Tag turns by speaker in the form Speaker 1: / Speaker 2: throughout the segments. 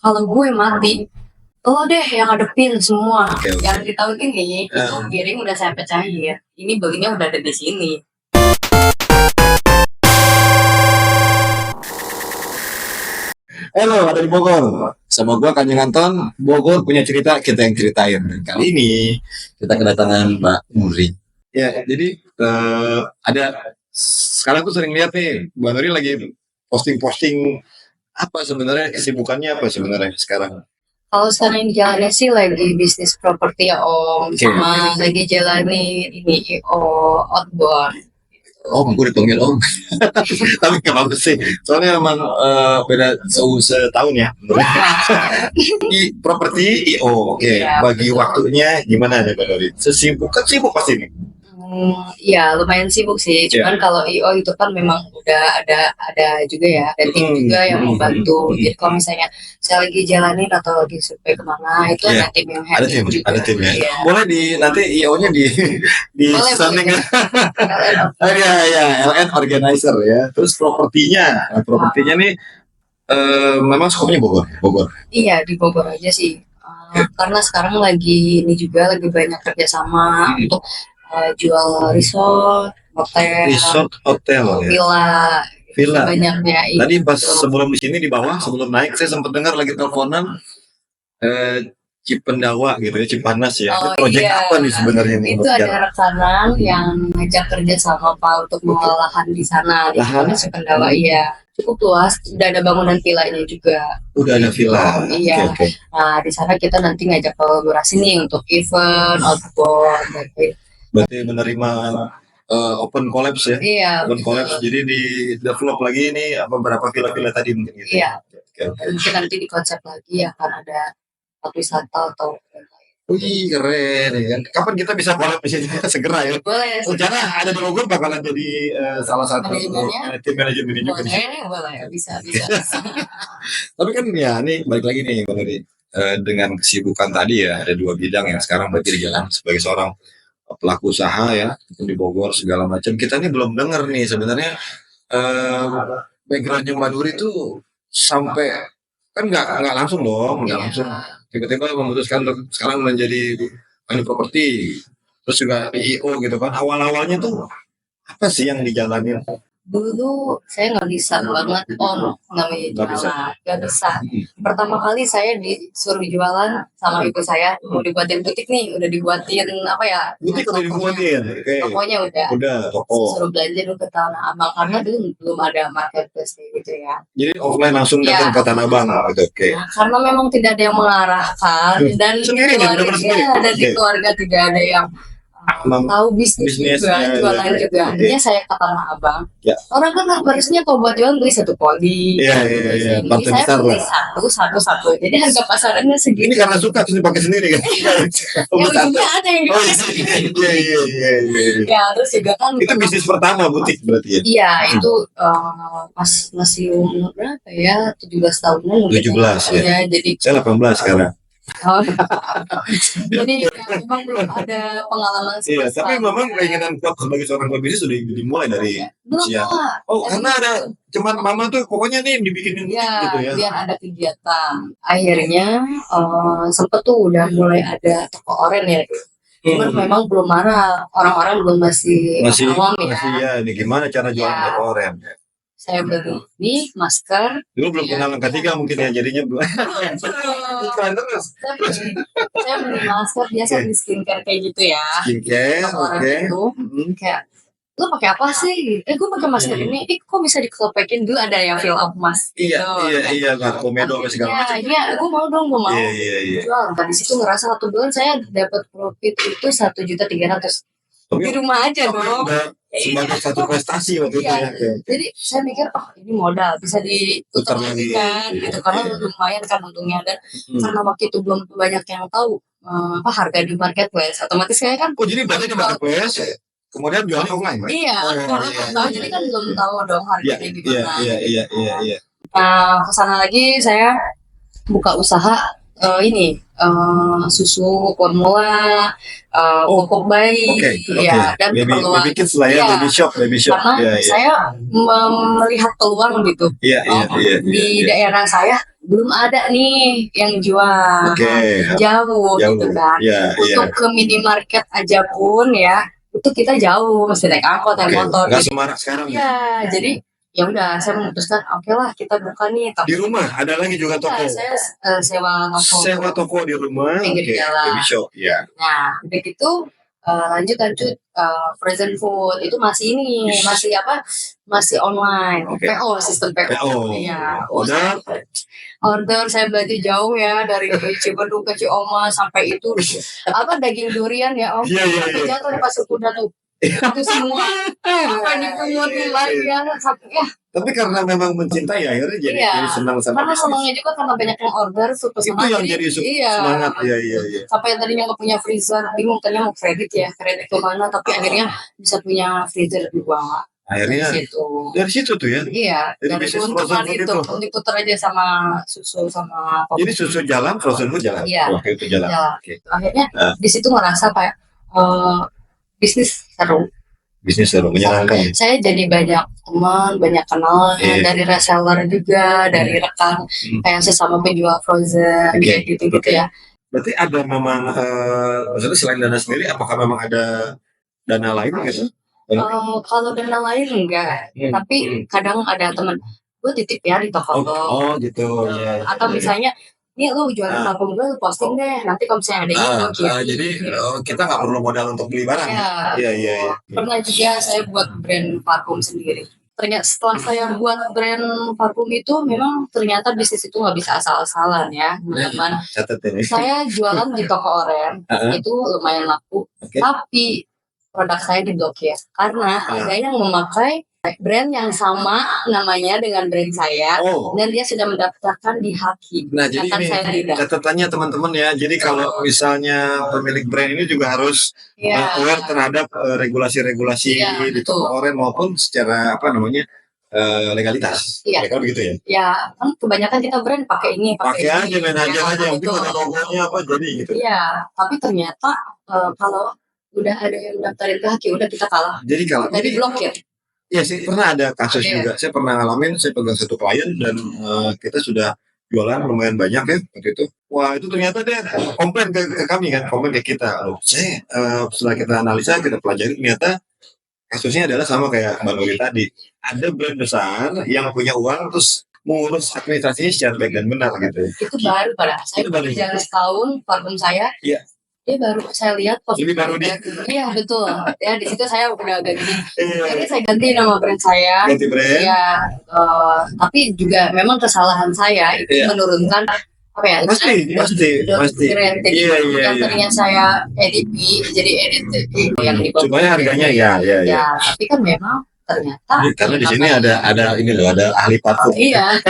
Speaker 1: Kalau gue mati, lo deh yang ngadepin semua.
Speaker 2: Oke.
Speaker 1: Yang di tahun ini, itu piring udah saya pecahin. Ini belinya udah ada di sini.
Speaker 2: Halo, ada di Bogor. Sama gua Kanjeng Anton. Bogor punya cerita, kita yang ceritain. Dan kali ini kita kedatangan Mbak Nuri. Ya, jadi ada sekarang tuh sering lihat nih, Mbak Nuri lagi posting-posting apa sebenarnya kesibukannya apa sebenarnya sekarang?
Speaker 1: Kalau sekarang yang jalannya sih lagi bisnis properti ya Om,
Speaker 2: Oke.
Speaker 1: sama lagi jalani ini outbound.
Speaker 2: Om, gue dipanggil Om. Tapi nggak bagus sih. Soalnya emang beda setahun ya. Di properti IO, oke.
Speaker 1: Iya,
Speaker 2: Bagi
Speaker 1: betul.
Speaker 2: waktunya gimana nih Mbak Nuri? Sesibuk kan sibuk pasti nih.
Speaker 1: Ya lumayan sibuk sih. Cuman kalau IO itu kan memang udah ada juga ya, ada tim juga yang membantu. Jadi kalau misalnya saya lagi jalanin atau lagi survei kemana, itu
Speaker 2: Iya.
Speaker 1: ada tim yang
Speaker 2: Ada
Speaker 1: handle
Speaker 2: tim,
Speaker 1: juga.
Speaker 2: ada tim ya.
Speaker 1: Iya.
Speaker 2: Boleh nanti IO-nya di
Speaker 1: Boleh,
Speaker 2: sanding.
Speaker 1: boleh.
Speaker 2: Ya, ya, LN organizer ya. Terus propertinya nih memang skopnya Bogor, Bogor.
Speaker 1: Iya, di Bogor aja sih. Karena sekarang lagi ini juga lagi banyak kerjasama untuk jual resort,
Speaker 2: Resort hotel ya.
Speaker 1: villa,
Speaker 2: Villa.
Speaker 1: banyaknya.
Speaker 2: Tadi pas sebelum di sini di bawah, sebelum naik saya sempat dengar lagi teleponan Cipendawa gitu ya, Cipanas ya.
Speaker 1: Oh,
Speaker 2: Proyek
Speaker 1: iya.
Speaker 2: apa nih sebenarnya nih?
Speaker 1: Itu ada rekanan yang ngajak kerja sama Pak untuk mengelola lahan di sana di
Speaker 2: Lahan?
Speaker 1: Cipendawa. Iya, cukup luas. Udah ada bangunan villanya juga.
Speaker 2: Udah ada villa.
Speaker 1: Iya.
Speaker 2: Oke.
Speaker 1: Nah, di sana kita nanti ngajak kolaborasi nih untuk event, outbound, dan
Speaker 2: Berarti menerima open collapse ya?
Speaker 1: iya.
Speaker 2: Open collapse. Jadi di develop lagi ini beberapa villa-villa tadi mungkin gitu.
Speaker 1: Iya.
Speaker 2: Oke.
Speaker 1: Mungkin nanti di konsep lagi akan ada tempat wisata atau
Speaker 2: Wih, keren ya. Kapan kita bisa collab di sini? Segera ya.
Speaker 1: boleh.
Speaker 2: Rencana ada di Bogor bakalan jadi salah satu
Speaker 1: Manajemennya?
Speaker 2: tim manajemen juga di sini.
Speaker 1: Boleh, bisa.
Speaker 2: Tapi kan ya ini balik lagi nih Bang Edi. Dengan kesibukan tadi ya ada dua bidang yang sekarang berarti di jalan sebagai seorang pelaku usaha ya di Bogor segala macam. Kita ini belum dengar nih sebenarnya backgroundnya Mbak Nuri itu sampai kan nggak langsung dong, nggak langsung tiba-tiba memutuskan untuk sekarang menjadi ahli properti terus juga IO gitu kan. Awal-awalnya tuh apa sih yang dijalanin?
Speaker 1: Dulu saya nggak bisa banget namanya
Speaker 2: Nggak bisa.
Speaker 1: jualan, nggak bisa. Pertama kali saya disuruh jualan sama ibu saya, mau dibuatin butik nih, udah dibuatin apa ya?
Speaker 2: Butik udah dibuatin, oke.
Speaker 1: Pokoknya
Speaker 2: Udah toko.
Speaker 1: suruh belanja dulu ke Tanah Abang karena dulu belum ada marketplace gitu ya.
Speaker 2: Jadi offline langsung
Speaker 1: Iya.
Speaker 2: datang ke Tanah Abang gitu, oke.
Speaker 1: Nah, karena memang tidak ada yang mengarahkan dan
Speaker 2: Sendiri nih, benar-benar sendiri.
Speaker 1: dari
Speaker 2: Oke.
Speaker 1: keluarga tidak ada yang tahu bisnis juga,
Speaker 2: ya,
Speaker 1: jualan
Speaker 2: ya,
Speaker 1: juga.
Speaker 2: oke.
Speaker 1: Akhirnya saya ke Tanah Abang.
Speaker 2: Ya.
Speaker 1: Orang kan harusnya kalau buat jualan beli satu poli.
Speaker 2: Iya.
Speaker 1: Jadi
Speaker 2: Partai
Speaker 1: saya
Speaker 2: besar
Speaker 1: beli
Speaker 2: lah.
Speaker 1: satu. Jadi harga pasarannya
Speaker 2: Ini
Speaker 1: segitu.
Speaker 2: karena suka terus dipakai sendiri kan?
Speaker 1: Ya ujungnya ada yang
Speaker 2: Oh
Speaker 1: dipakai.
Speaker 2: iya.
Speaker 1: Ya terus juga kan.
Speaker 2: Itu bisnis pertama butik berarti ya?
Speaker 1: Iya itu pas masih umur berapa ya 17 tahunan.
Speaker 2: 17 ya.
Speaker 1: Iya jadi.
Speaker 2: Saya 18 sekarang.
Speaker 1: Oh. Jadi memang belum ada pengalaman
Speaker 2: Iya,
Speaker 1: seperti
Speaker 2: tapi
Speaker 1: itu.
Speaker 2: memang keinginan kuat sebagai seorang pebisnis sudah dimulai dari
Speaker 1: Belum
Speaker 2: usia.
Speaker 1: lah.
Speaker 2: Oh, karena ada cuman mama tuh pokoknya nih dibikinin butik
Speaker 1: Ya,
Speaker 2: gitu ya.
Speaker 1: biar ada kegiatan. Akhirnya sempet tuh udah mulai ada toko oren ya. Cuman memang belum mana orang-orang belum masih awam ya.
Speaker 2: Masih ya, ini gimana cara jualan
Speaker 1: Ya.
Speaker 2: toko oren?
Speaker 1: Saya beli ini masker.
Speaker 2: Dulu belum kenal angka 3 mungkin ya, jadinya belum. Iklan terus.
Speaker 1: Saya beli masker biasa di skincare kayak gitu ya.
Speaker 2: Skincare,
Speaker 1: Toko oren
Speaker 2: oke.
Speaker 1: itu kayak lu pakai apa sih? Gue pakai masker ini. Kok bisa dikelopekin dulu ada yang fill up mas?
Speaker 2: Iya, nggak komedo apa segala macam.
Speaker 1: Iya, gue mau.
Speaker 2: Iya.
Speaker 1: Jual. Di situ ngerasa 1 bulan saya dapat profit itu 1.300.000. Di rumah aja dong.
Speaker 2: Sebagai satu prestasi waktu itu
Speaker 1: Iya.
Speaker 2: ya.
Speaker 1: Jadi saya mikir, ini modal bisa diputar
Speaker 2: Putar
Speaker 1: lagi
Speaker 2: lagi.
Speaker 1: kan, gitu. Karena lumayan kan untungnya dan karena waktu itu belum banyak yang tahu harga di marketplace. Otomatis saya kan.
Speaker 2: Oh jadi berarti di marketplace, kemudian jualnya online, kan?
Speaker 1: Iya. Tahu jadi kan belum tahu dong harganya gimana.
Speaker 2: Iya.
Speaker 1: Kesana lagi saya buka usaha ini susu formula, popok bayi,
Speaker 2: Oke.
Speaker 1: ya, dan
Speaker 2: Baby
Speaker 1: keperluan.
Speaker 2: kids lah ya,
Speaker 1: Iya.
Speaker 2: baby shop.
Speaker 1: Karena
Speaker 2: Iya.
Speaker 1: saya melihat peluang gitu.
Speaker 2: Iya.
Speaker 1: Di daerah saya belum ada nih yang jual.
Speaker 2: Oke.
Speaker 1: Jauh gitu kan.
Speaker 2: Iya.
Speaker 1: Untuk ke minimarket aja pun ya, itu kita jauh, mesti naik angkot, naik motor.
Speaker 2: Nggak semarak sekarang.
Speaker 1: Iya, jadi ya udah saya memutuskan oke lah kita buka nih.
Speaker 2: Di rumah ada lagi juga toko.
Speaker 1: Saya sewa toko.
Speaker 2: Sewa toko di rumah.
Speaker 1: Pinggir jalan.
Speaker 2: Baby shop. Ya.
Speaker 1: Nah, udah gitu lanjut frozen food itu masih ini masih online. PO, sistem PO. Iya. Order saya belajar jauh ya dari Cibadung ke Cioma sampai itu daging durian ya Om.
Speaker 2: Iya.
Speaker 1: Jatuh di pasar kuda tuh. Itu semua sampai dipungutin lagi ya sampai ya.
Speaker 2: Tapi karena memang mencintai akhirnya jadi senang sama.
Speaker 1: Karena senangnya juga karena banyak yang order super
Speaker 2: itu yang jadi semangat. Iya.
Speaker 1: Sampai yang tadinya nggak punya freezer bingung tadinya mau kredit kemana tapi akhirnya bisa punya freezer juga.
Speaker 2: Akhirnya dari situ tuh ya.
Speaker 1: Iya. Dari keuntungan itu diputar aja sama susu sama kopi.
Speaker 2: Jadi susu jalan, frozen food jalan.
Speaker 1: Iya.
Speaker 2: Waktu itu jalan.
Speaker 1: Okay. Akhirnya di situ ngerasa kayak bisnis seru,
Speaker 2: menyenangkan.
Speaker 1: Saya jadi banyak teman, banyak kenal dari reseller juga, dari rekan kayak sesama penjual frozen gitu ya.
Speaker 2: Berarti ada memang maksudnya selain dana sendiri, apakah memang ada dana lain gitu?
Speaker 1: Kalau dana lain enggak, tapi kadang ada teman gue titip ya di toko lo.
Speaker 2: Oh gitu.
Speaker 1: Atau misalnya ini lu jualan parfum gue, lu posting deh. Nanti kalau misalnya ada
Speaker 2: jadi kita nggak perlu modal untuk beli barang. Iya.
Speaker 1: Pernah juga saya buat brand parfum sendiri. Ternyata setelah saya buat brand parfum itu, memang ternyata bisnis itu nggak bisa asal-asalan ya, teman-teman. Saya jualan di toko oren, itu lumayan laku. Tapi produk saya diblokir karena ada yang memakai brand yang sama namanya dengan brand saya dan dia sudah mendaftarkan di Haki.
Speaker 2: Nah, jadi ini catatannya teman-teman ya. Jadi kalau misalnya pemilik brand ini juga harus aware terhadap regulasi-regulasi di toko oren maupun secara legalitas.
Speaker 1: Iya.
Speaker 2: Kan begitu ya?
Speaker 1: Ya, kan kebanyakan kita brand pakai ini,
Speaker 2: pakai aja main aja yang penting ada logonya apa jadi gitu.
Speaker 1: Iya, tapi ternyata kalau udah ada yang daftarin ke Haki udah kita kalah.
Speaker 2: Jadi kalau
Speaker 1: blokir.
Speaker 2: Iya sih, pernah ada kasus juga. Saya pernah ngalamin, saya pegang satu klien dan kita sudah jualan lumayan banyak ya waktu itu. Wah, itu ternyata dia komplain ke kami kan, komplain ke kita. Setelah kita analisa, kita pelajari, ternyata kasusnya adalah sama kayak Mbak Nuri tadi. Ada brand besar yang punya uang terus mengurus administrasinya secara baik dan benar gitu.
Speaker 1: Itu baru saya berjalan setahun parfum saya.
Speaker 2: Iya.
Speaker 1: Dia baru saya lihat
Speaker 2: ini baru dia.
Speaker 1: Iya betul ya, di situ saya udah agak gini. Jadi saya ganti nama brand saya.
Speaker 2: Ganti brand.
Speaker 1: Ya, tapi juga memang kesalahan saya itu menurunkan
Speaker 2: pasti.
Speaker 1: Iya. Yang tadinya saya EDP jadi EDP yang di bawah.
Speaker 2: Supaya harganya ya.
Speaker 1: Tapi kan memang ternyata
Speaker 2: karena di sini ada ini loh, ada ahli parfum.
Speaker 1: Iya.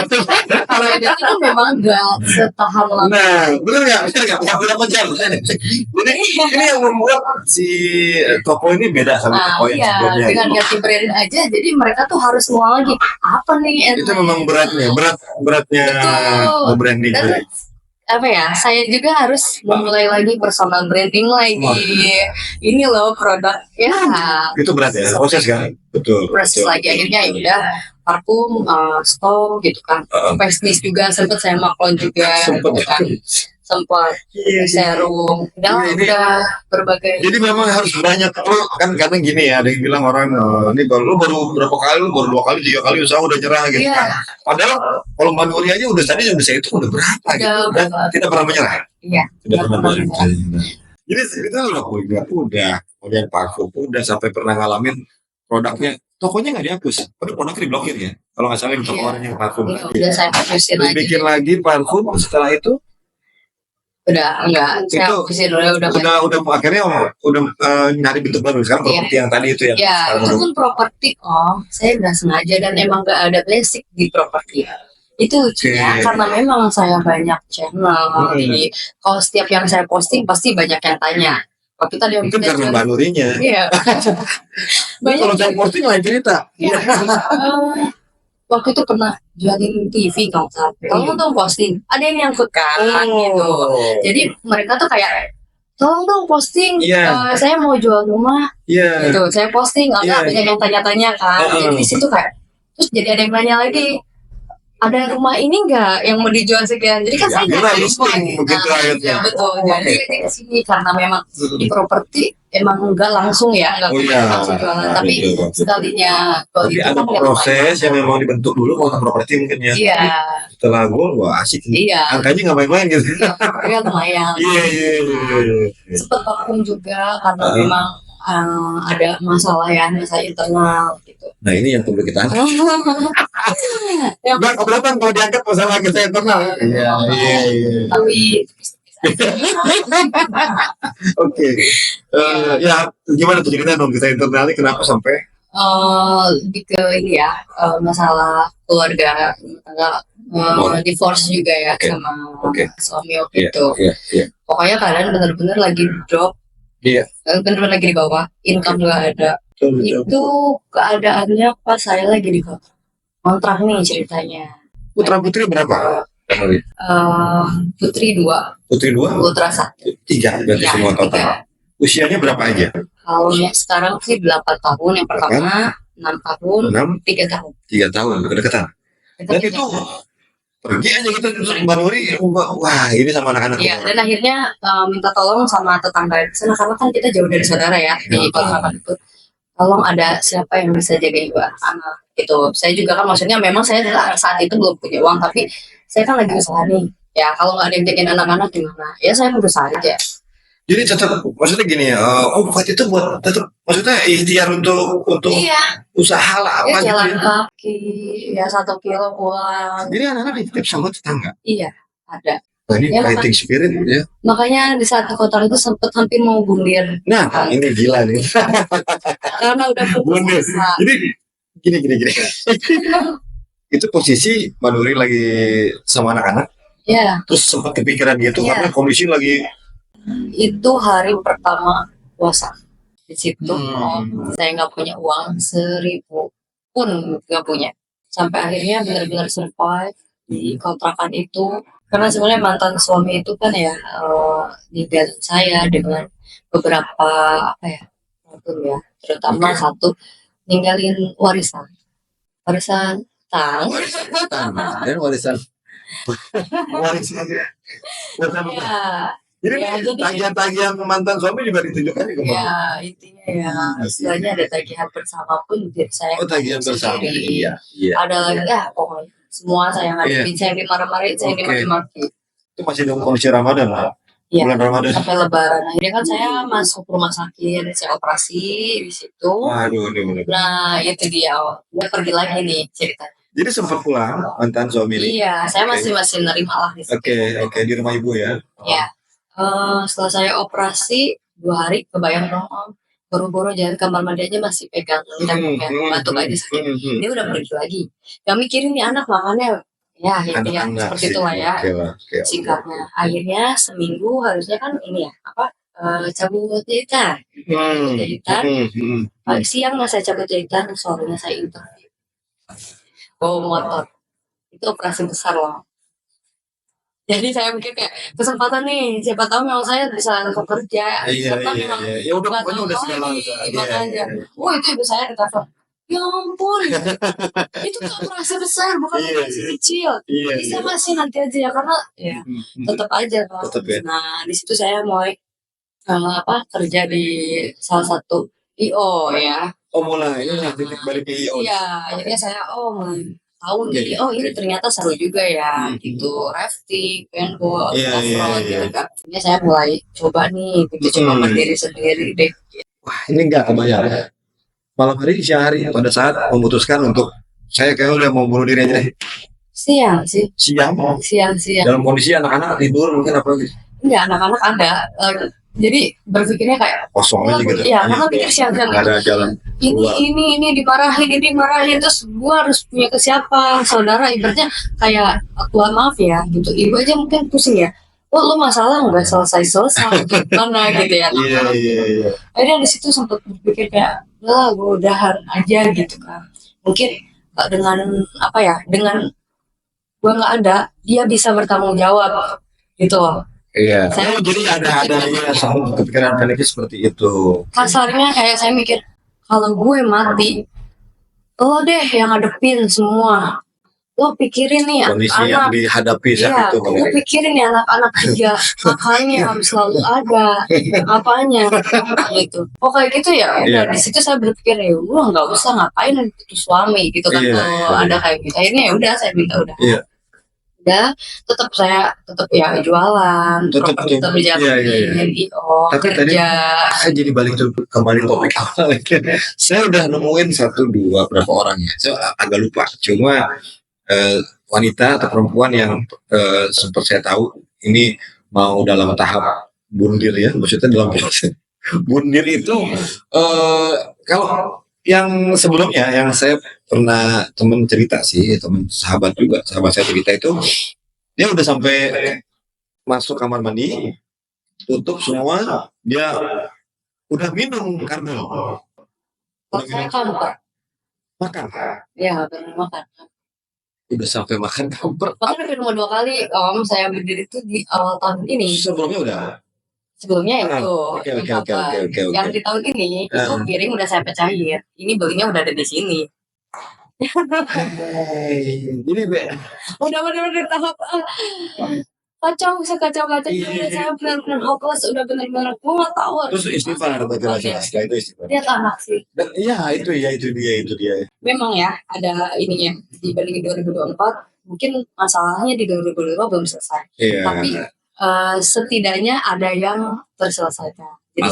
Speaker 1: Kalau EDP kan memang enggak setahap lama.
Speaker 2: Nah, benar nggak udah menjam. Jadi ini yang membuat si toko ini beda sama toko yang sebelumnya.
Speaker 1: Dengan ganti brand aja, jadi mereka tuh harus semua lagi apa nih?
Speaker 2: Itu memang beratnya branding.
Speaker 1: Saya juga harus memulai lagi personal branding lagi. Ini loh produk
Speaker 2: itu berat ya, proses kan? Betul.
Speaker 1: Proses lagi akhirnya ya udah parfum stok gitu kan. Bisnis juga sempat saya maklon juga. Sempat serum udah berbagai.
Speaker 2: Jadi memang harus banyak kan, karena gini ya, ada yang bilang orang ini baru berapa kali, baru 2 kali 3 kali usaha udah nyerah gitu kan. Padahal kalau Mbak Nuri aja udah itu udah berapa gitu dan tidak pernah menyerah.
Speaker 1: Iya.
Speaker 2: Tidak pernah menyerah. Jadi kita udah parfum udah sampai pernah ngalamin produknya tokonya nggak dihapus, tapi produknya diblokir ya. Kalau nggak salah di toko orang yang parfum.
Speaker 1: Udah saya hapusin lagi.
Speaker 2: Bikin lagi parfum setelah itu.
Speaker 1: Udah enggak, saya hapusin
Speaker 2: udah akhirnya udah nyari bentuk baru sekarang properti yang tadi itu ya.
Speaker 1: Ya, itu pun properti saya nggak sengaja dan emang nggak ada basic di properti. Itu lucunya karena memang saya banyak channel. Jadi kalau setiap yang saya posting pasti banyak yang tanya. Kalau kita
Speaker 2: mungkin karena Mbak Nurinya.
Speaker 1: Iya.
Speaker 2: Kalau saya posting lain cerita.
Speaker 1: waktu itu pernah jualin TV kalau nggak salah. Tolong dong posting. Ada yang nyangkut kan gitu. Jadi mereka tuh kayak tolong dong posting.
Speaker 2: Iya.
Speaker 1: Saya mau jual rumah.
Speaker 2: Iya.
Speaker 1: Gitu. Saya posting.
Speaker 2: Iya.
Speaker 1: Banyak yang tanya-tanya kan. Jadi di situ kayak terus jadi ada yang nanya lagi. Ada rumah ini nggak yang mau dijual sekian? Jadi kan
Speaker 2: Ya,
Speaker 1: saya
Speaker 2: akhirnya
Speaker 1: nyari
Speaker 2: listing
Speaker 1: semua.
Speaker 2: begitu akhirnya.
Speaker 1: Ya betul. Jadi di sini karena memang di properti emang nggak langsung ya, nggak
Speaker 2: Oh iya.
Speaker 1: langsung jualan. Tapi
Speaker 2: Betul.
Speaker 1: sekalinya kalau
Speaker 2: Tapi
Speaker 1: itu
Speaker 2: ada
Speaker 1: kan nggak
Speaker 2: proses yang memang dibentuk dulu kalau properti mungkin ya.
Speaker 1: Iya,
Speaker 2: Setelah gol, wah asik.
Speaker 1: iya.
Speaker 2: Angkanya nggak main-main gitu.
Speaker 1: Ya lumayan.
Speaker 2: Iya.
Speaker 1: Sempat vakum juga karena memang ada masalah ya, masalah internal gitu.
Speaker 2: Nah ini yang perlu kita angkat.
Speaker 1: Yang
Speaker 2: Bang, keberatan kalau diangkat masalah kita internal. Iya.
Speaker 1: tapi
Speaker 2: Oke. Ya gimana tuh cerita dong kita internal ini kenapa sampai?
Speaker 1: lebih ke ini ya, masalah keluarga, divorce juga ya
Speaker 2: Oke.
Speaker 1: sama
Speaker 2: Oke.
Speaker 1: suami waktu itu.
Speaker 2: Iya.
Speaker 1: Pokoknya kalian benar-benar lagi drop,
Speaker 2: Iya.
Speaker 1: benar-benar lagi di bawah, income nggak ada. Itu keadaannya pas saya lagi di kontrak nih ceritanya.
Speaker 2: Putra putri berapa?
Speaker 1: Putri 2,
Speaker 2: Putri 2,
Speaker 1: putra 1.
Speaker 2: 3 berarti
Speaker 1: Ya,
Speaker 2: semua total.
Speaker 1: 3.
Speaker 2: Usianya berapa aja?
Speaker 1: Kalau yang sekarang sih 8 tahun, yang pertama 6 tahun,
Speaker 2: 6,
Speaker 1: 3 tahun.
Speaker 2: 3 tahun, kedekatan. Dan itu pergi aja gitu terus Mbak Nuri, wah ini sama anak-anak.
Speaker 1: Iya, dan akhirnya minta tolong sama tetangga di sana karena kan kita jauh dari saudara ya di kontrakan itu. Tolong ada siapa yang bisa jagain dua anak gitu. Saya juga kan maksudnya memang saya saat itu belum punya uang tapi saya kan lagi usaha nih. Ya kalau nggak ada yang jagain anak-anak gimana? Ya saya berusaha aja.
Speaker 2: Jadi tetap maksudnya gini ya, buat itu buat tetap maksudnya ikhtiar untuk
Speaker 1: Iya,
Speaker 2: usaha lah
Speaker 1: ya
Speaker 2: apa
Speaker 1: jalan
Speaker 2: gitu.
Speaker 1: kaki, ya 1 kilo pulang.
Speaker 2: Jadi anak-anak dititip sama tetangga.
Speaker 1: Iya, ada.
Speaker 2: Nah, ini
Speaker 1: Ya,
Speaker 2: fighting spirit ya.
Speaker 1: Makanya di saat di kontrak itu sempat hampir mau bundir
Speaker 2: Nah, ini gila nih.
Speaker 1: karena udah
Speaker 2: Bundir.
Speaker 1: putus asa.
Speaker 2: Jadi gini. Itu posisi Mbak Nuri lagi sama anak-anak,
Speaker 1: Ya,
Speaker 2: terus sempat kepikiran gitu
Speaker 1: Iya.
Speaker 2: karena kondisi lagi
Speaker 1: itu hari pertama puasa. Di situ
Speaker 2: Hmm.
Speaker 1: saya nggak punya uang 1.000 pun nggak punya. Sampai akhirnya benar-benar survive di kontrakan itu. Karena sebenarnya mantan suami itu kan ya ninggalin saya dengan beberapa apa ya, problem ya, terutama satu ninggalin warisan tanah.
Speaker 2: warisan tanah dan warisan
Speaker 1: Ya,
Speaker 2: Jadi
Speaker 1: Ya, jadi-
Speaker 2: tagihan-tagihan mantan suami juga ditujukan ke Mbak.
Speaker 1: ya intinya ya istilahnya ada tagihan bersama pun jadi saya
Speaker 2: Oh, tagihan bersama.
Speaker 1: sendiri.
Speaker 2: Iya.
Speaker 1: Ada lagi ya pokoknya semua saya ngadepin, saya yang dimarah-marahin, saya yang
Speaker 2: Oke.
Speaker 1: dimaki-maki.
Speaker 2: Itu masih dalam kondisi Ramadan lah.
Speaker 1: Iya.
Speaker 2: Bulan Ramadan.
Speaker 1: Sampai lebaran akhirnya kan saya masuk rumah sakit, saya operasi di situ.
Speaker 2: Aduh, bener.
Speaker 1: Nah itu dia pergi lagi nih ceritanya.
Speaker 2: Jadi sempat pulang mantan suami ini.
Speaker 1: Iya, saya masih nerima lah di situ.
Speaker 2: Oke, di rumah ibu ya.
Speaker 1: Ya, setelah saya operasi 2 hari kebayang dong Om, boro-boro jalan kamar mandi aja masih pegang temboknya, batuk aja sakit. Dia udah pergi lagi. Gak mikirin nih anak makannya, ya akhirnya
Speaker 2: Anak-anak
Speaker 1: seperti
Speaker 2: sih.
Speaker 1: itulah ya
Speaker 2: Oke.
Speaker 1: singkatnya. Akhirnya seminggu harusnya kan ini ya apa cabut jahitan. Jahitan. Siang saya cabut jahitan, sorenya saya interview. Bawa motor. Itu operasi besar loh. Jadi saya mikir kayak kesempatan nih, siapa tahu memang saya bisa langsung kerja.
Speaker 2: Iya.
Speaker 1: Karena memang
Speaker 2: Ya udah
Speaker 1: nggak
Speaker 2: pokoknya
Speaker 1: tahu
Speaker 2: udah segala
Speaker 1: lagi
Speaker 2: usaha.
Speaker 1: gimana aja. Oh itu ibu saya ditelepon. Ya ampun, itu kan operasi besar, bukan
Speaker 2: Iya,
Speaker 1: operasi kecil.
Speaker 2: Iya.
Speaker 1: Bisa masih nanti aja ya karena ya tetap aja kan.
Speaker 2: Tetap ya.
Speaker 1: Nah di situ saya mulai kerja di salah satu IO ya.
Speaker 2: Oh mulai ini titik balik ke IO.
Speaker 1: Iya, akhirnya saya mulai tahu
Speaker 2: Iya,
Speaker 1: nih,
Speaker 2: iya.
Speaker 1: ini ternyata seru juga ya, gitu, rafting, paintball,
Speaker 2: Iya,
Speaker 1: off-road,
Speaker 2: iya.
Speaker 1: gitu kan. Akhirnya saya mulai coba nih, gitu, coba mandiri sendiri deh.
Speaker 2: Wah ini nggak kebayang. Malam hari siang hari pada saat memutuskan untuk saya kayak udah mau bunuh diri aja deh.
Speaker 1: Siang sih,
Speaker 2: Siang
Speaker 1: siang.
Speaker 2: dalam kondisi anak-anak tidur mungkin apa lagi
Speaker 1: Enggak, anak-anak ada. Jadi berpikirnya kayak,
Speaker 2: kosong aja gitu.
Speaker 1: iya, karena pikir siang-siang
Speaker 2: Nggak ada jalan.
Speaker 1: ini dimarahin, terus gua harus punya ke siapa, saudara, ibaratnya kayak Tuhan maaf ya, gitu. Ibu aja mungkin pusing ya. Oh, lu masalah nggak selesai gimana gitu ya.
Speaker 2: Iya.
Speaker 1: Akhirnya di situ sempat berpikir kayak, lah gue udahan aja gitu kan. Mungkin dengan apa ya, dengan gue nggak ada, dia bisa bertanggung jawab gitu loh.
Speaker 2: Iya.
Speaker 1: Saya
Speaker 2: Jadi ada ya soal kepikiran paniknya seperti itu.
Speaker 1: kasarnya kayak saya mikir, kalau gue mati, lo deh yang ngadepin semua. Lo pikirin nih
Speaker 2: Kondisi yang
Speaker 1: anak,
Speaker 2: dihadapi saat
Speaker 1: iya,
Speaker 2: itu.
Speaker 1: lo pikirin nih anak-anak 3, makannya harus selalu ada, apanya, gitu. Oh kayak gitu ya.
Speaker 2: Iya.
Speaker 1: Di situ saya berpikir ya, gue nggak usah ngapain itu suami gitu kan.
Speaker 2: Iya,
Speaker 1: Kalau
Speaker 2: iya.
Speaker 1: ada kayak gitu, akhirnya ya udah saya minta udah.
Speaker 2: Iya.
Speaker 1: Udah, tetap ya jualan,
Speaker 2: Tetap
Speaker 1: tetap berjalan
Speaker 2: iya. Tapi tadi
Speaker 1: kerja.
Speaker 2: saya jadi balik kembali topik awal lagi. Saya udah nemuin 1-2 berapa orang ya. Saya agak lupa. Cuma wanita atau perempuan yang sempat saya tahu ini mau dalam tahap bundir ya. Maksudnya dalam proses bundir itu kalau yang sebelumnya yang saya pernah temen cerita sih, temen sahabat saya cerita itu dia udah sampai masuk kamar mandi, tutup semua, dia udah minum karbol,
Speaker 1: Kalau saya kamper,
Speaker 2: makan,
Speaker 1: ya benar makan.
Speaker 2: udah sampai makan kamper.
Speaker 1: Bahkan udah cuma 2 kali Om saya berdiri itu di awal tahun ini.
Speaker 2: Sebelumnya udah.
Speaker 1: Sebelumnya itu
Speaker 2: Oke.
Speaker 1: yang di tahun ini itu piring udah saya pecahin. Ini belinya udah ada di sini.
Speaker 2: Jadi
Speaker 1: Udah bener-bener tahap kacau.
Speaker 2: Iya.
Speaker 1: Saya benar-benar hopeless, udah benar-benar gue nggak tahu.
Speaker 2: terus istighfar setelah itu istighfar.
Speaker 1: Lihat anak sih.
Speaker 2: Dan iya itu dia.
Speaker 1: Memang ya ada ininya dibanding 2024 mungkin masalahnya di 2025 belum selesai.
Speaker 2: Iya.
Speaker 1: Tapi setidaknya ada yang terselesaikan. Jadi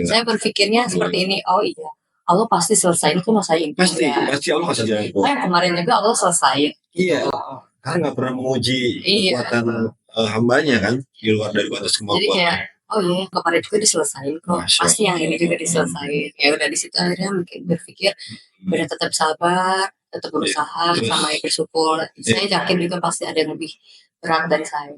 Speaker 1: saya berpikirnya seperti ini. Oh iya, Allah pasti selesaiin kok masalah ini.
Speaker 2: Pasti Allah kasih jalan keluar.
Speaker 1: Kemarin juga Allah selesaiin.
Speaker 2: Iya. Karena nggak pernah menguji
Speaker 1: Iya.
Speaker 2: kekuatan hambanya kan di luar dari batas kemampuan.
Speaker 1: Jadi kayak oh iya kemarin juga diselesain kok.
Speaker 2: Masya
Speaker 1: Pasti yang ini juga diselesain. Ya udah di situ akhirnya mungkin berpikir udah tetap sabar, tetap berusaha,
Speaker 2: Iya.
Speaker 1: sama bersyukur. Saya yakin juga pasti ada yang lebih berat dari saya.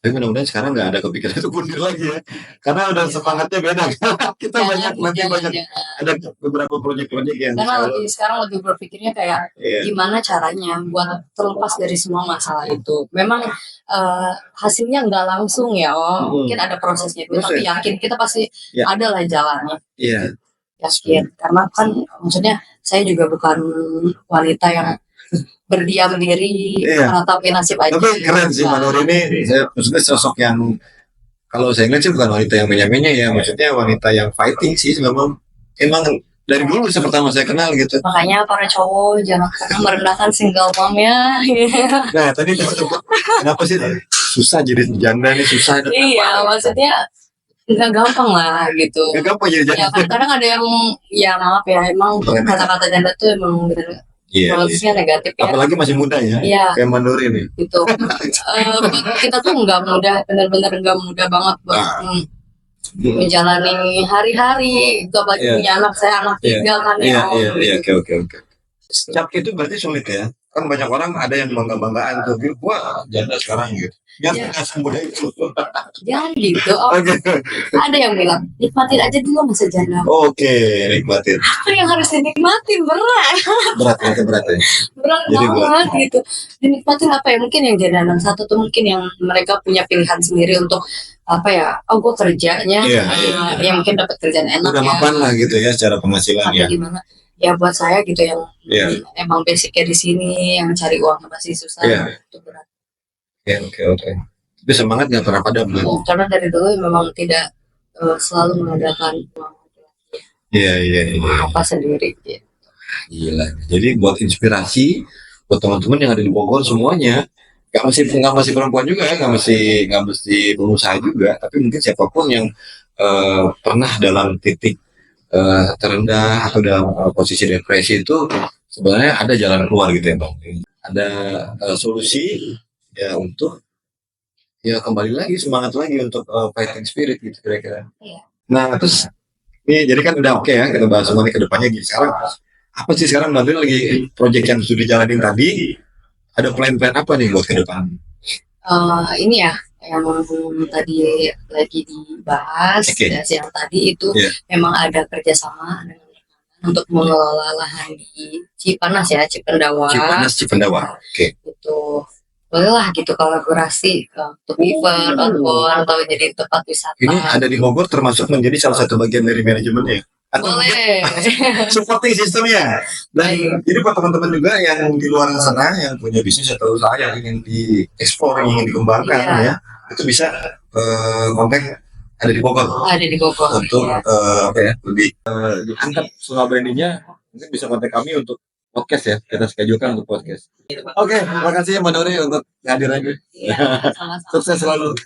Speaker 2: Tapi mudah-mudahan sekarang nggak ada kepikiran itu bundir lagi ya. Karena udah semangatnya beda. Kita banyak ada beberapa proyek-proyek yang
Speaker 1: karena sekarang lebih berpikirnya kayak gimana caranya buat terlepas dari semua masalah itu. Memang hasilnya nggak langsung ya, mungkin ada prosesnya itu, tapi yakin kita pasti ada lah jalannya.
Speaker 2: Iya.
Speaker 1: Yakin, karena kan maksudnya saya juga bukan wanita yang berdiam diri menatapi nasib aja.
Speaker 2: Tapi keren sih Mbak Nur ini, maksudnya sosok yang kalau saya lihat sih bukan wanita yang menyamanya ya, maksudnya wanita yang fighting sih memang dari dulu pertama saya kenal gitu.
Speaker 1: Makanya para cowok jangan pernah merendahkan single mom ya.
Speaker 2: Nah tadi kenapa sih susah jadi janda nih susah?
Speaker 1: Iya maksudnya nggak gampang lah gitu.
Speaker 2: Nggak gampang jadi janda.
Speaker 1: Ya, kadang ada yang ya maaf ya emang kata-kata janda tuh emang bener. Prosesnya negatif ya.
Speaker 2: Apalagi masih muda ya.
Speaker 1: Iya.
Speaker 2: Kayak Manur ini.
Speaker 1: Gitu. Kita tuh nggak mudah, benar-benar nggak mudah banget buat menjalani hari-hari. Apalagi punya anak, saya anak 3 kan ya.
Speaker 2: Iya, oke. Cap itu berarti sulit ya. Kan banyak orang ada yang bangga-banggaan tuh, wah janda sekarang gitu. Nggak semudah itu.
Speaker 1: Jangan gitu. Ada yang bilang nikmatin aja dulu masa janda.
Speaker 2: Oke, nikmatin.
Speaker 1: Apa yang harus dinikmatin berat.
Speaker 2: Berat ya.
Speaker 1: Berat banget gitu. Dinikmatin apa ya? Mungkin yang janda 61 tuh mungkin yang mereka punya pilihan sendiri untuk apa ya? Oh gue kerjanya, yang mungkin dapat kerjaan enak.
Speaker 2: Udah mapan lah gitu ya secara penghasilan ya.
Speaker 1: Gimana? Ya buat saya gitu yang emang basicnya di sini yang cari uang masih susah. Itu berat.
Speaker 2: Oke. Tapi semangat nggak pernah padam.
Speaker 1: Karena dari dulu memang tidak selalu mengadakan uang.
Speaker 2: Iya.
Speaker 1: Apa sendiri. Gitu.
Speaker 2: Gila. Jadi buat inspirasi buat teman-teman yang ada di Bogor semuanya, nggak mesti perempuan juga ya, nggak mesti pengusaha juga, tapi mungkin siapapun yang pernah dalam titik terendah atau dalam posisi depresi itu sebenarnya ada jalan keluar gitu ya Bang. Ada solusi ya untuk ya kembali lagi semangat lagi untuk fighting spirit gitu kira-kira. Nah terus ini jadi kan udah oke ya kita bahas semuanya ke depannya gitu. Sekarang apa sih sekarang Mbak lagi project yang sudah dijalanin tadi? Ada plan-plan apa nih buat ke depan?
Speaker 1: Ini ya yang tadi lagi dibahas siang tadi itu memang ada kerjasama dengan untuk mengelola lahan di Cipanas ya, Cipendawa.
Speaker 2: Cipendawa. Oke.
Speaker 1: Gitu. Bolehlah gitu kolaborasi untuk event atau jadi tempat wisata.
Speaker 2: Ini ada di Bogor termasuk menjadi salah satu bagian dari manajemennya. Atau
Speaker 1: Boleh.
Speaker 2: supporting sistemnya. Dan jadi buat teman-teman juga yang di luar sana yang punya bisnis atau usaha yang ingin dieksplor, yang ingin dikembangkan ya, itu bisa kontak ada di Bogor.
Speaker 1: Ada di Bogor.
Speaker 2: Untuk apa ya, lebih diangkat soal brandingnya, mungkin bisa kontak kami untuk podcast ya, kita schedulekan untuk podcast. Oke, terima kasih Mbak Nuri untuk kehadirannya.
Speaker 1: Iya, sama-sama.
Speaker 2: Sukses selalu.